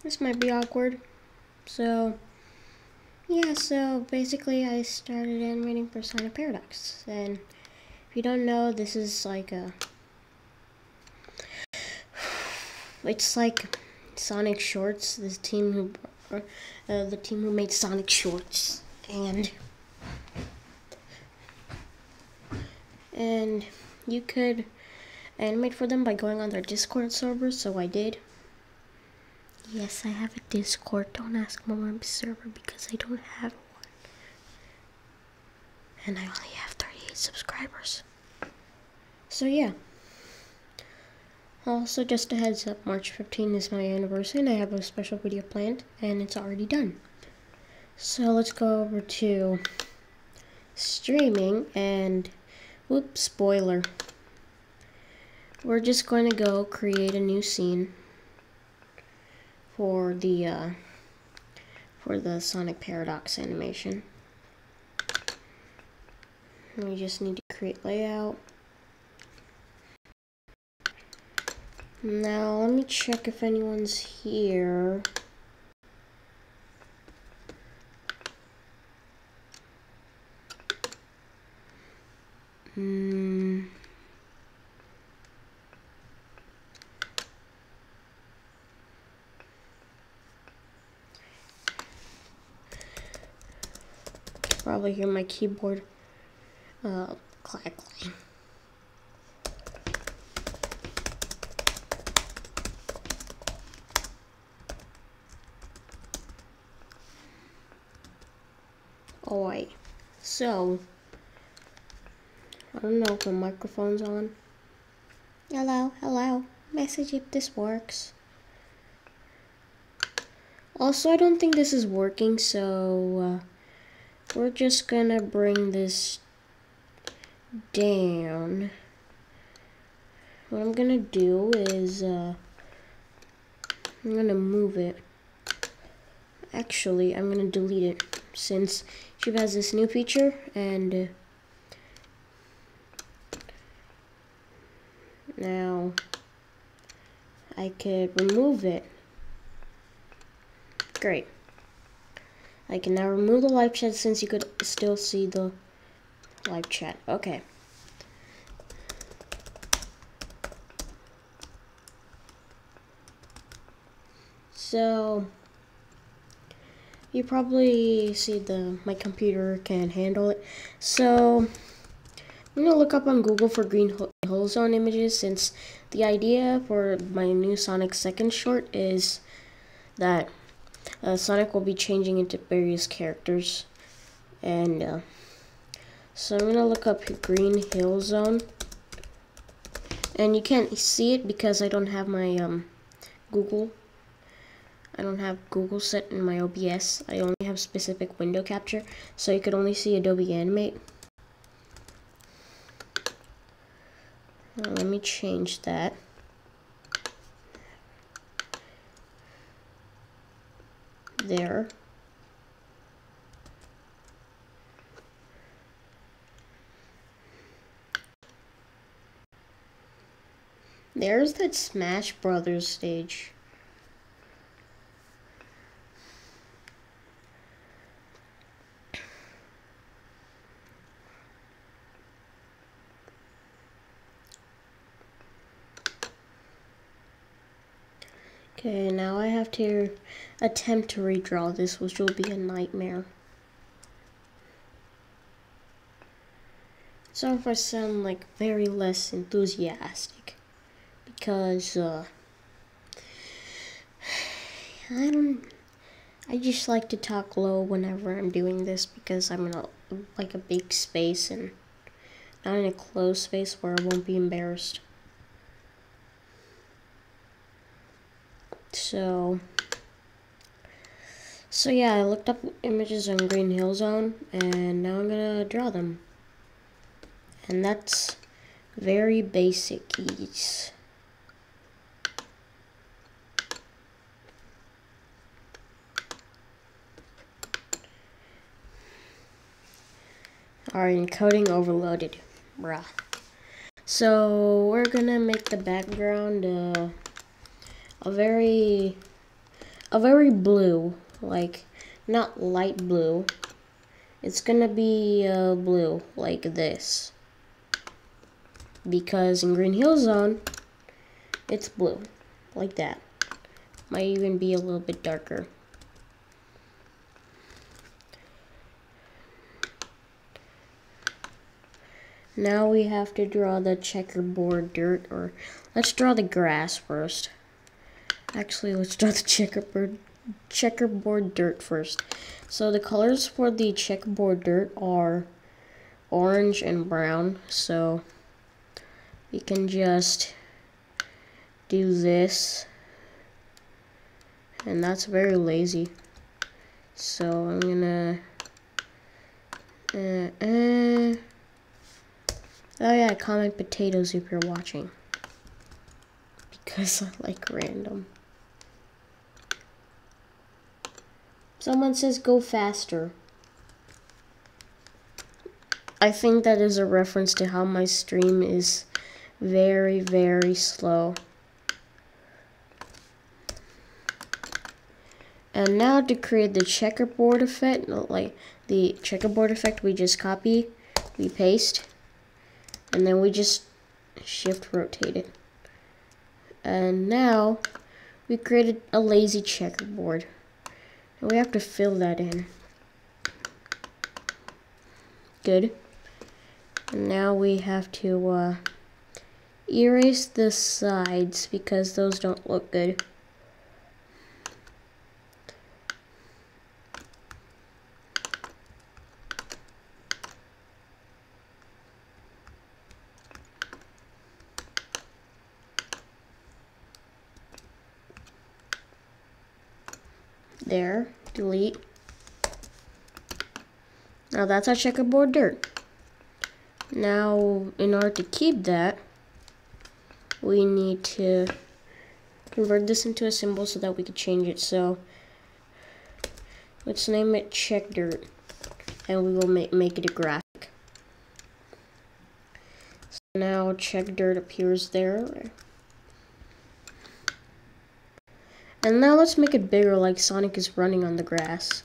This might be awkward. So, yeah, so basically I started animating for Sonic Paradox. And if you don't know, this is like it's like Sonic Shorts, this team who, the team who made Sonic Shorts. And you could animate for them by going on their Discord server, so I did. Yes, I have a Discord. Don't ask my server because I don't have one. And I only have 38 subscribers. So yeah. Also, just a heads up, March 15 is my anniversary and I have a special video planned and it's already done. So let's go over to streaming and, whoops, spoiler. We're just going to go create a new scene for the Sonic Paradox animation. We just need to create layout. Now let me check if anyone's here. Probably hear my keyboard clackling. Alright, so I don't know if the microphone's on. Hello, message if this works. Also, I don't think this is working, so we're just gonna bring this down. What I'm gonna do is I'm gonna move it. Actually, I'm gonna delete it since YouTube has this new feature, and now I could remove it. Great. I can now remove the live chat since you could still see the live chat. Okay. So you probably see my computer can handle it. So I'm gonna look up on Google for Green Hill Zone images, since the idea for my new Sonic second short is that Sonic will be changing into various characters. And so I'm gonna look up Green Hill Zone. And you can't see it because I don't have my Google. I don't have Google set in my OBS. I only have specific window capture, so you could only see Adobe Animate. Let me change that. There. There's that Smash Brothers stage. Okay, now I have to attempt to redraw this, which will be a nightmare. So if I sound like very less enthusiastic, because I just like to talk low whenever I'm doing this, because I'm in a big space and not in a closed space where I won't be embarrassed. So yeah, I looked up images on Green Hill Zone, and now I'm gonna draw them. And that's very basic ease. Alright, encoding overloaded. Bruh. So we're gonna make the background a very a very blue, like not light blue. It's gonna be blue like this, because in Green Hill Zone it's blue like that. Might even be a little bit darker. Now we have to draw the checkerboard dirt, or let's draw the grass first. Actually, let's draw the checkerboard dirt first. So the colors for the checkerboard dirt are orange and brown. So we can just do this, and that's very lazy. So I'm gonna oh yeah, comment potatoes if you're watching, because I like random. Someone says go faster. I think that is a reference to how my stream is very, very slow. And now to create the checkerboard effect, like the checkerboard effect, we just copy, we paste, and then we just shift rotate it. And now we created a lazy checkerboard. And we have to fill that in. Good. And now we have to erase the sides because those don't look good. There, delete. Now that's our checkerboard dirt. Now, in order to keep that, we need to convert this into a symbol so that we can change it. So let's name it check dirt, and we will make it a graphic. So now check dirt appears there. And now let's make it bigger, like Sonic is running on the grass.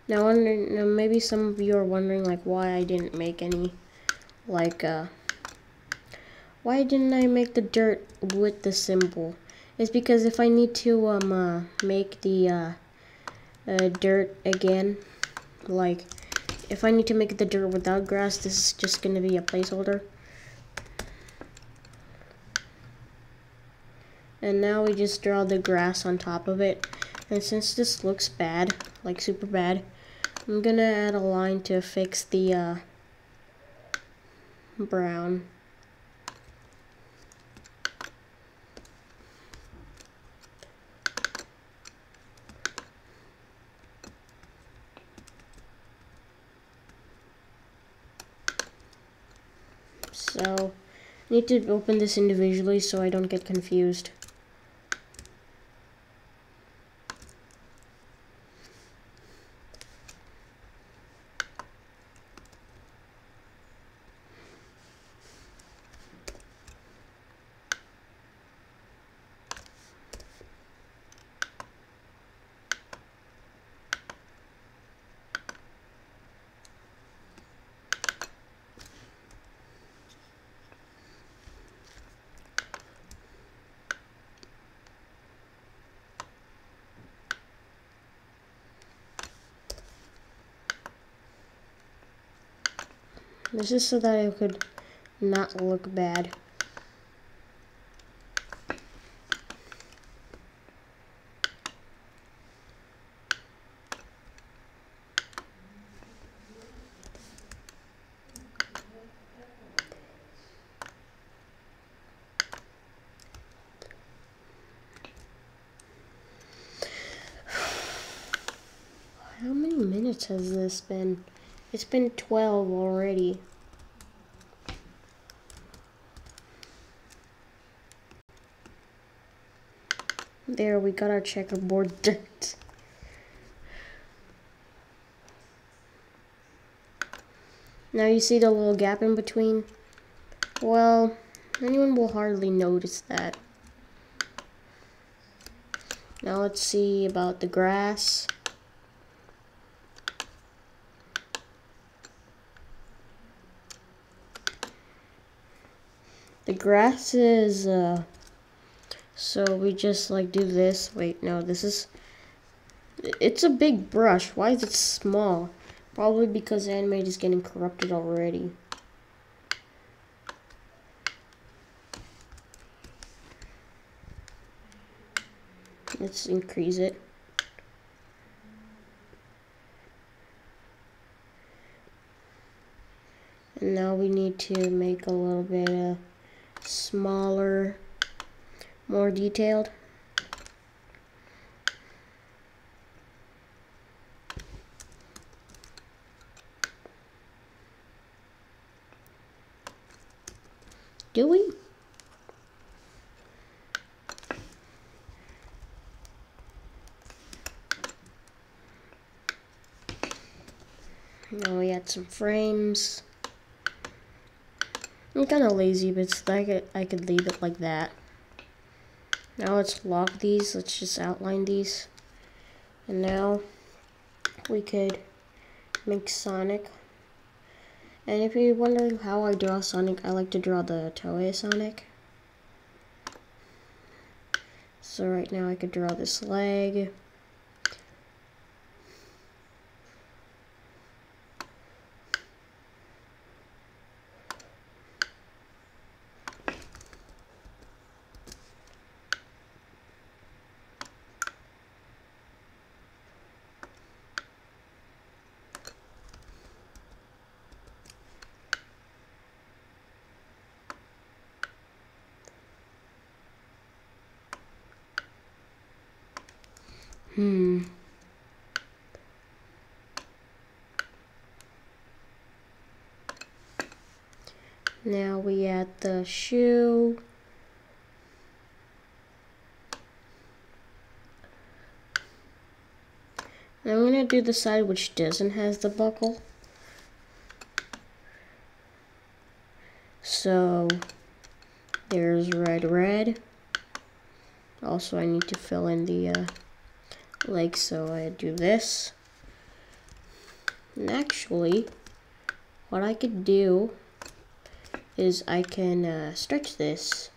Now, maybe some of you are wondering, like, why I didn't make any, like, why didn't I make the dirt with the symbol? It's because if I need to, make the, dirt again, like, if I need to make the dirt without grass, this is just gonna be a placeholder. And now we just draw the grass on top of it. And since this looks bad, like super bad, I'm gonna add a line to fix the brown. So I need to open this individually so I don't get confused. This is so that it could not look bad. How many minutes has this been? It's been 12 already. There, we got our checkerboard dirt. Now you see the little gap in between? Well, anyone will hardly notice that. Now let's see about the grass. The grass is, so we just like do this. Wait, no, it's a big brush. Why is it small? Probably because Animate is getting corrupted already. Let's increase it. And now we need to make a little bit smaller, more detailed. Do we? Now we add some frames. I'm kind of lazy, but it's like I could leave it like that. Now let's log these. Let's just outline these. And now we could make Sonic. And if you're wondering how I draw Sonic, I like to draw the Toei Sonic. So right now I could draw this leg. Now we add the shoe. And I'm gonna do the side which doesn't has the buckle. So there's red. Also I need to fill in the leg, so I do this. And actually, what I could do is I can stretch this.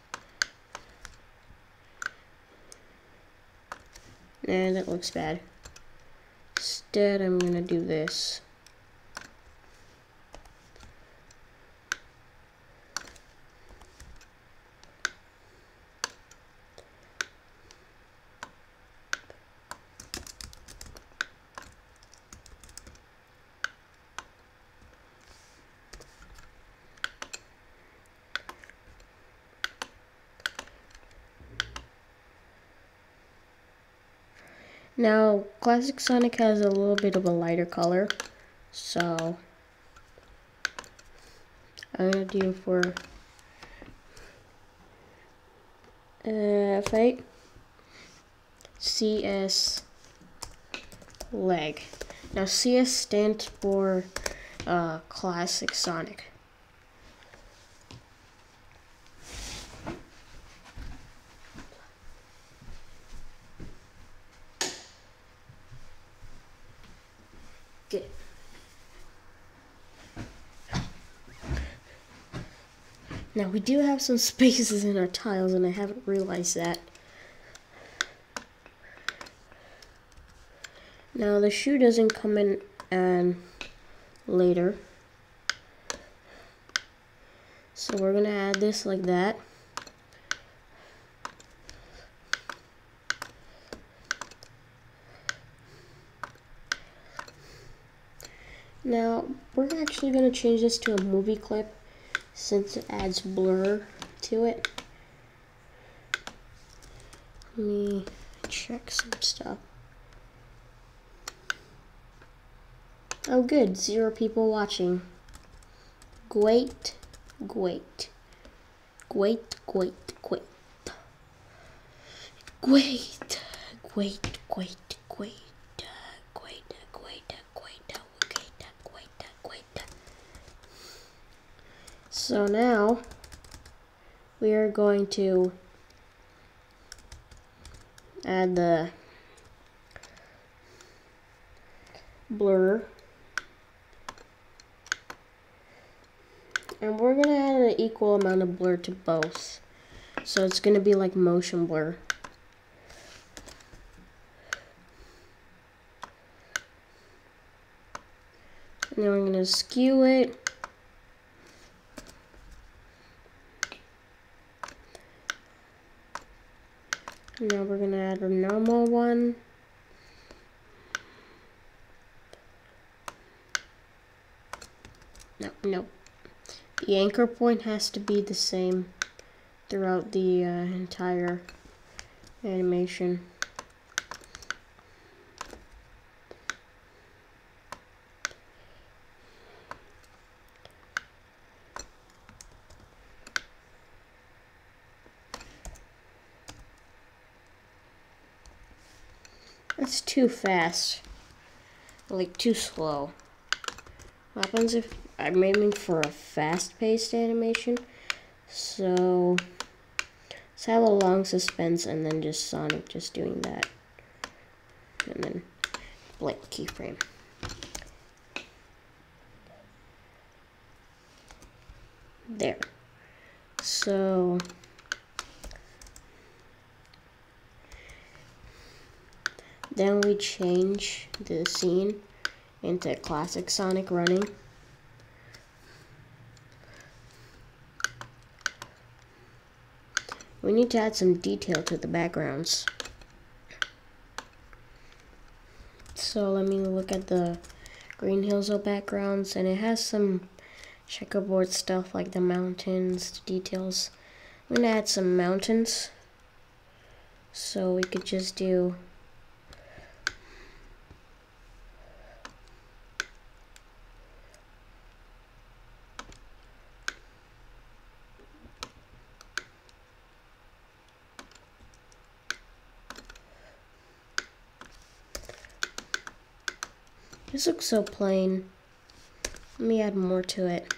And that looks bad. Instead, I'm gonna do this. Now, Classic Sonic has a little bit of a lighter color, so I'm gonna do for F8 CS leg. Now CS stands for Classic Sonic. Good. Now we do have some spaces in our tiles, and I haven't realized that. Now the shoe doesn't come in later, so we're gonna add this like that. Now we're actually gonna change this to a movie clip since it adds blur to it. Let me check some stuff. Oh good, 0 people watching. Great. Great. Great, great, great. Great. Great, great, great. So now we are going to add the blur. And we're gonna add an equal amount of blur to both. So it's gonna be like motion blur. And then we're gonna skew it. Now we're gonna add a normal one. No. The anchor point has to be the same throughout the entire animation. That's too fast. Like too slow. What happens if I'm aiming for a fast-paced animation? So let's have a long suspense and then just Sonic just doing that. And then blank keyframe. There. So then we change the scene into classic Sonic running. We need to add some detail to the backgrounds. So let me look at the Green Hills backgrounds, and it has some checkerboard stuff like the mountains, the details. I'm gonna add some mountains. So we could just do this looks so plain. Let me add more to it.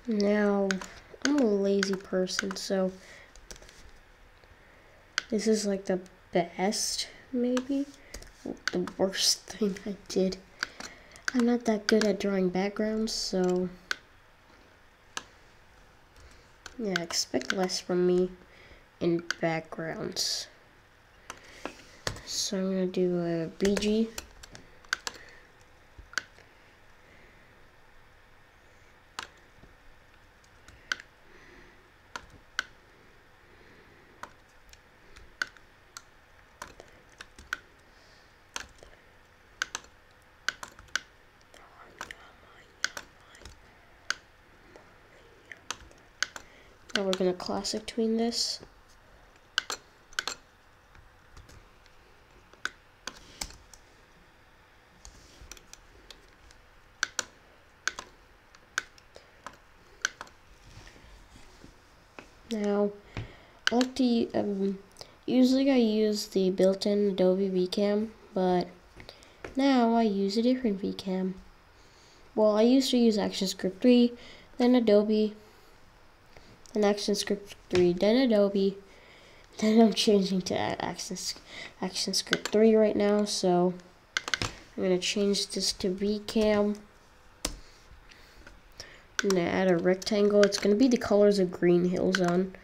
Now, I'm a lazy person, so this is like the best, maybe, the worst thing I did. I'm not that good at drawing backgrounds, so yeah, expect less from me in backgrounds. So I'm gonna do a BG. Now we're gonna classic tween this. Now, I like to, usually I use the built-in Adobe VCam, but now I use a different VCam. Well, I used to use ActionScript 3, then Adobe, then ActionScript 3, then Adobe, then I'm changing to ActionScript 3 right now, so I'm going to change this to VCam. I'm going to add a rectangle. It's going to be the colors of Green Hill Zone.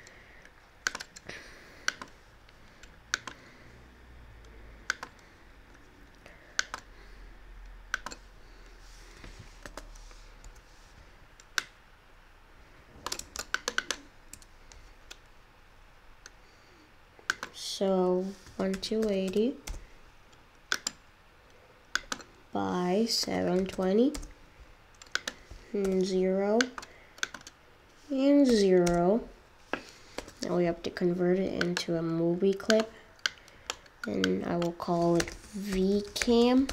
So 1280 by 720. and 0, and 0. Now we have to convert it into a movie clip, and I will call it VCam.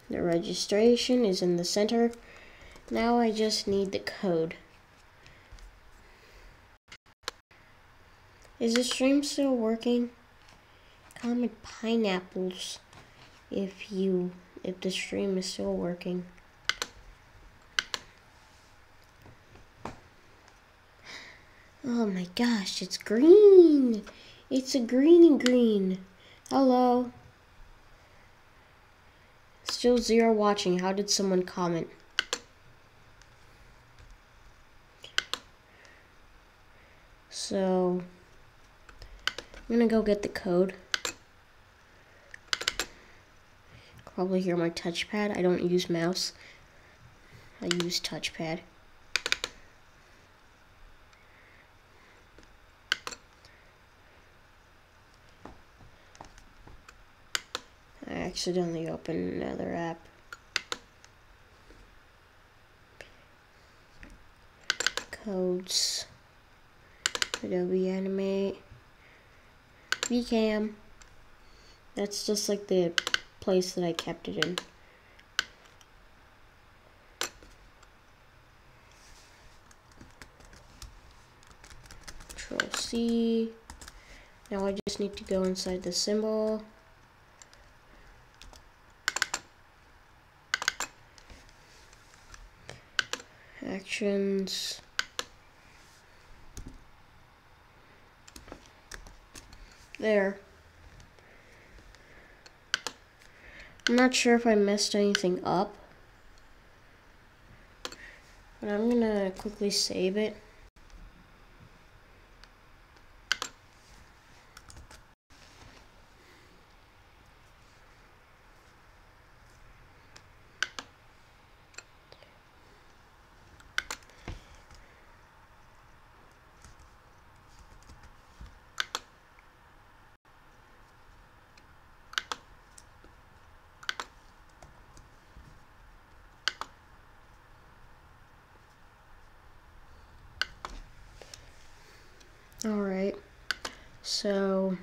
The registration is in the center. Now I just need the code. Is the stream still working? Comment pineapples if the stream is still working. Oh my gosh, it's green. It's a green. Hello. Still 0 watching. How did someone comment? So I'm gonna go get the code. Probably hear my touchpad. I don't use mouse. I use touchpad. I accidentally opened another app. Codes. Adobe Animate. VCam. That's just like the place that I kept it in. Control C. Now I just need to go inside the symbol. Actions. There. I'm not sure if I messed anything up, but I'm gonna quickly save it. Alright, so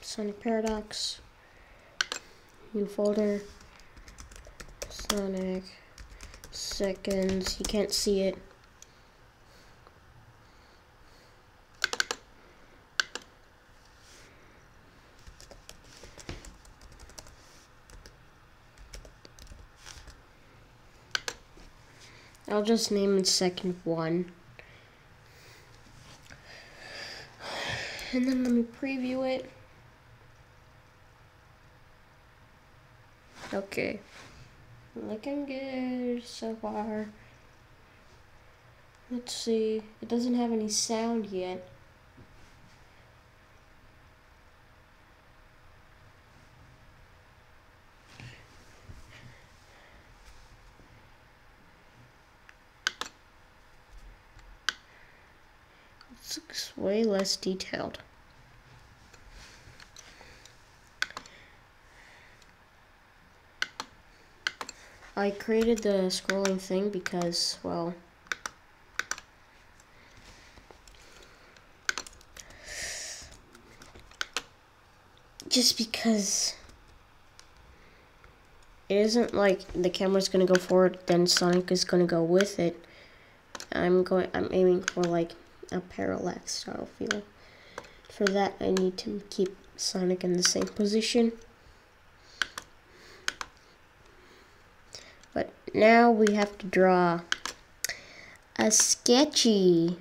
Sonic Paradox, new folder, Sonic seconds, you can't see it. I'll just name it second 1. And then let me preview it. Okay. Looking good so far. Let's see. It doesn't have any sound yet. It looks way less detailed. I created the scrolling thing because, well, just because it isn't like the camera's gonna go forward, then Sonic is gonna go with it. I'm aiming for like a parallax style feel. For that, I need to keep Sonic in the same position. But now we have to draw a sketchy.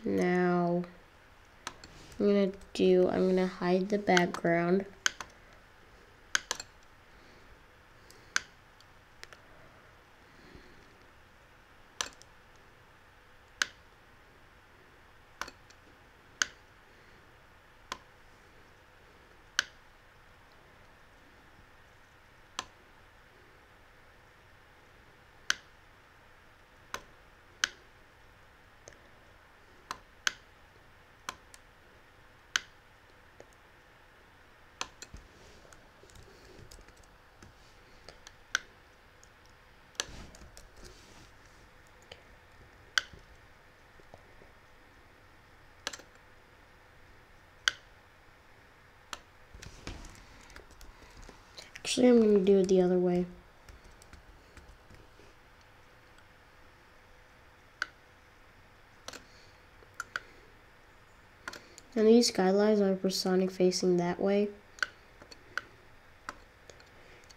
Now I'm gonna hide the background. Actually, I'm gonna do it the other way. And these guidelines are for Sonic facing that way.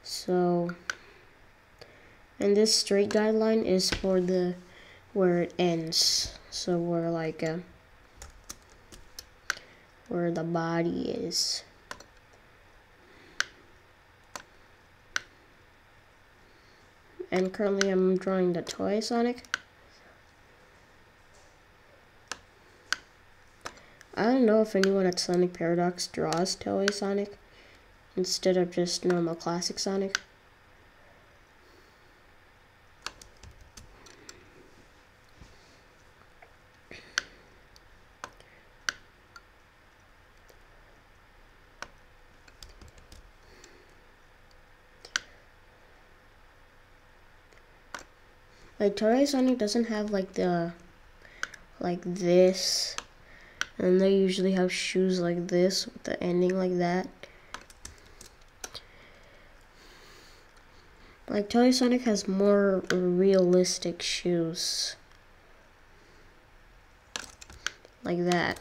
So, and this straight guideline is for the where it ends. So where like where the body is. And currently I'm drawing the toy Sonic. I don't know if anyone at Sonic Paradox draws toy Sonic instead of just normal classic Sonic. Like Toy Sonic doesn't have like the like this, and they usually have shoes like this with the ending like that. Like Toy Sonic has more realistic shoes. Like that.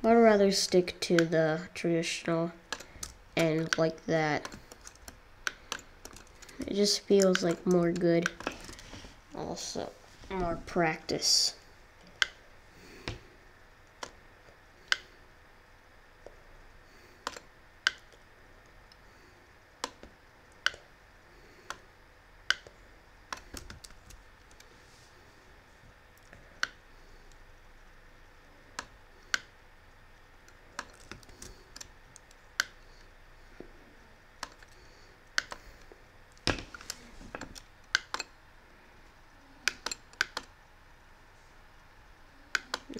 I'd rather stick to the traditional end like that. It just feels like more good. Also, more practice.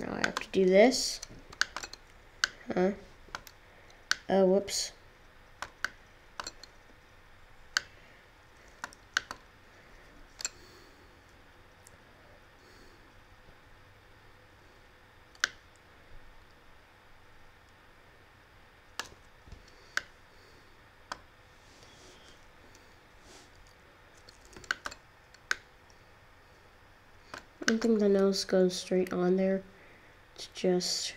Now I have to do this. Whoops. I don't think the nose goes straight on there. It's just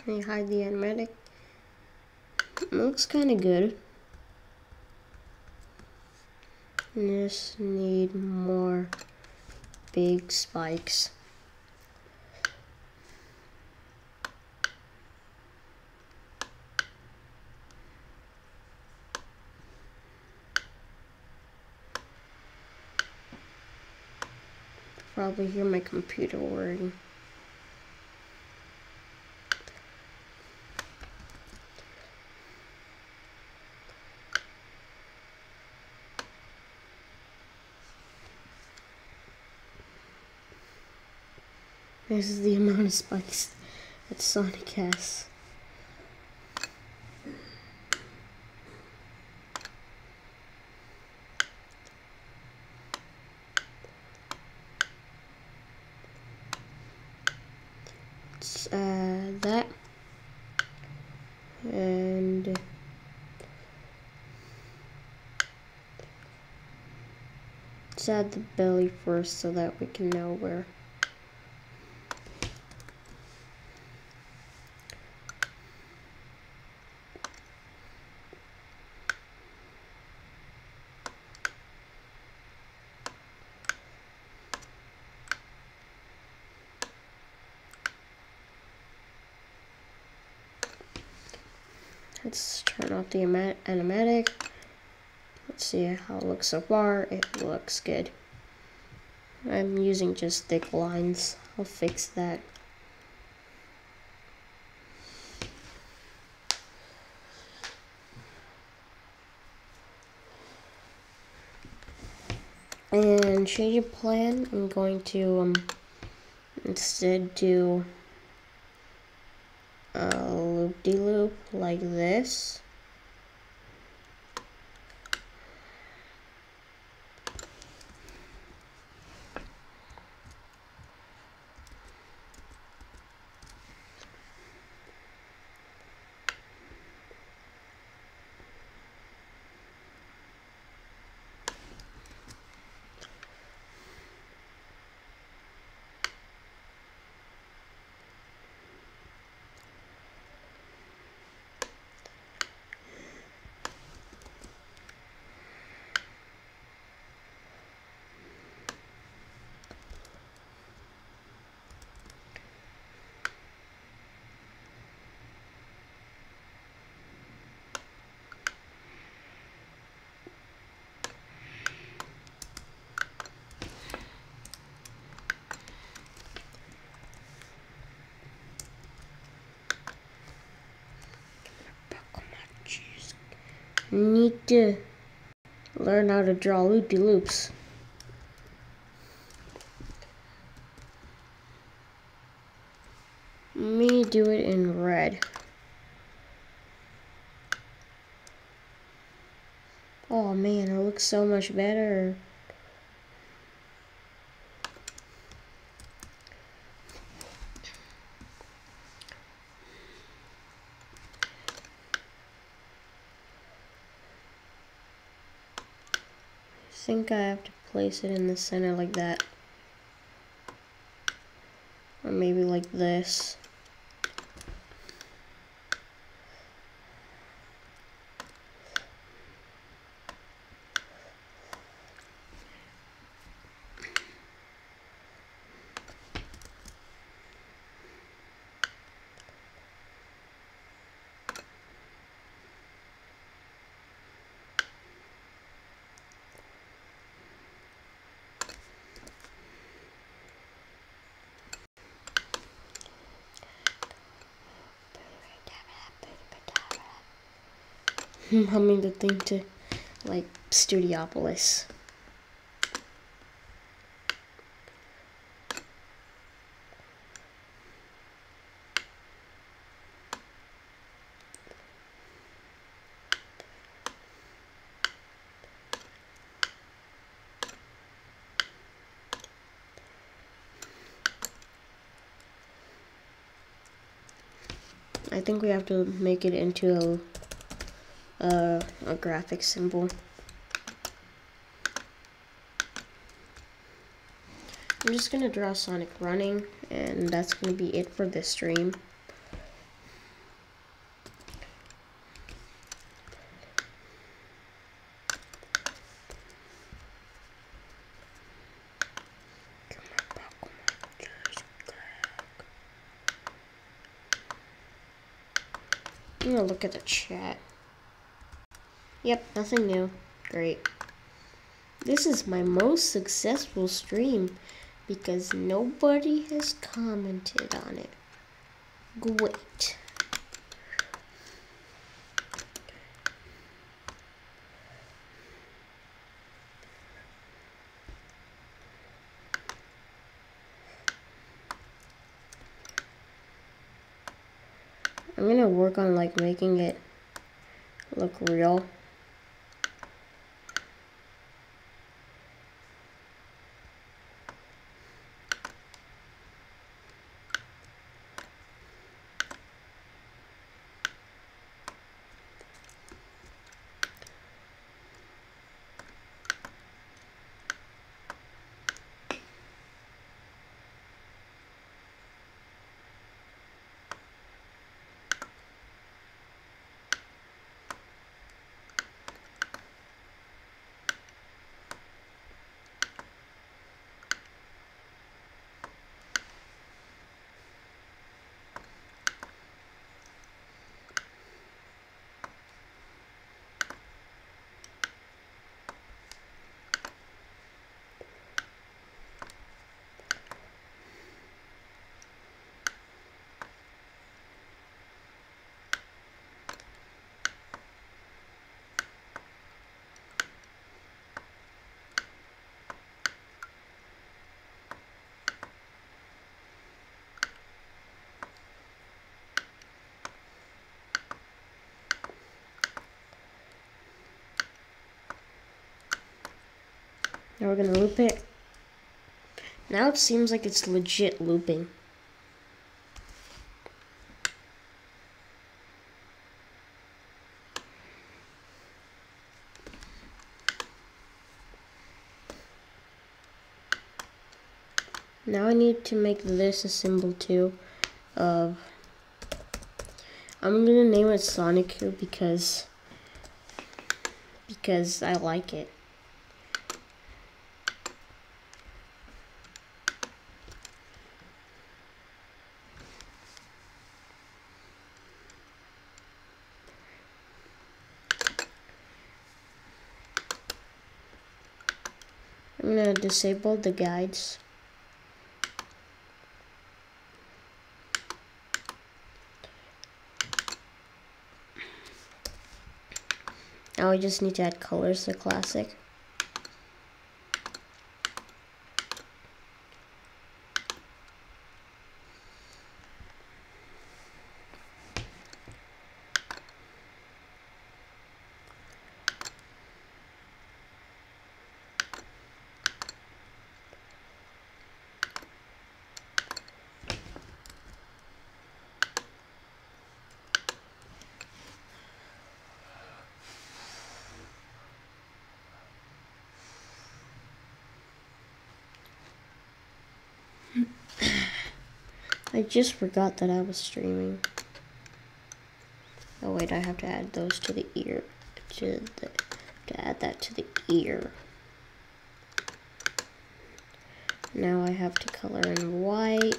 I hide the animatic. It looks kind of good. Just need more big spikes. probably hear my computer whirring. This is the amount of spikes that Sonic has. Let's add that. And let's add the belly first so that we can know where. Let's turn off the animatic. Let's see how it looks so far. It looks good. I'm using just thick lines. I'll fix that. And change of plan, I'm going to instead do a loop-de-loop like this. Need to learn how to draw loop-de-loops. Let me do it in red. Oh man, it looks so much better. I think I have to place it in the center like that. Or maybe like this. I'm humming the thing to like Studiopolis. I think we have to make it into a graphic symbol. I'm just gonna draw Sonic running, and that's gonna be it for this stream. I'm gonna look at the chat. Yep, nothing new. Great. This is my most successful stream because nobody has commented on it. Great. I'm gonna work on like making it look real. Now we're gonna loop it. Now it seems like it's legit looping. Now I need to make this a symbol too of, I'm gonna name it Sonic because I like it. I'm gonna disable the guides. Now we just need to add colors to classic. I just forgot that I was streaming. Oh wait, I have to add those to the ear. To add that to the ear. Now I have to color in white.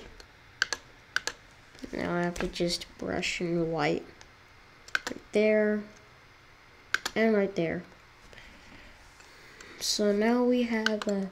Now I have to just brush in white. Right there. And right there. So now we have a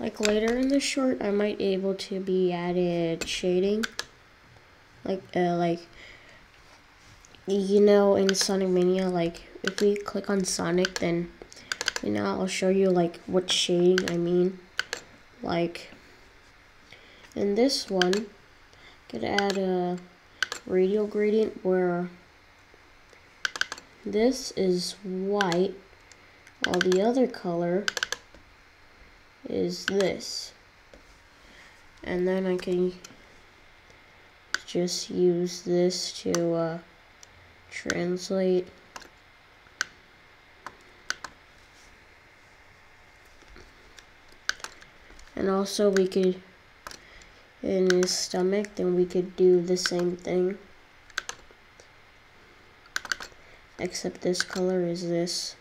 like later in the short, I might be able to be added shading, like you know, in Sonic Mania, like if we click on Sonic, then I'll show you like what shading I mean. Like in this one, could add a radial gradient where this is white while the other color is this. And then I can just use this to translate. And also we could, in his stomach, then we could do the same thing. Except this color is this.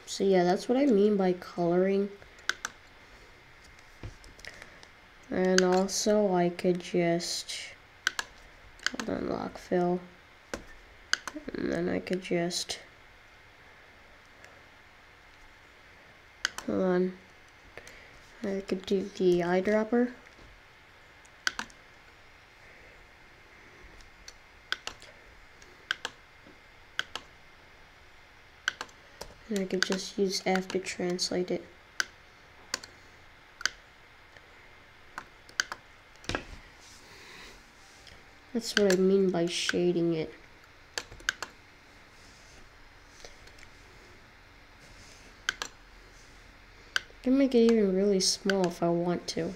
So yeah, that's what I mean by coloring. And also I could just, hold on, lock fill. And then I could just, hold on, I could do the eyedropper. And I could just use F to translate it. That's what I mean by shading it. I can make it even really small if I want to.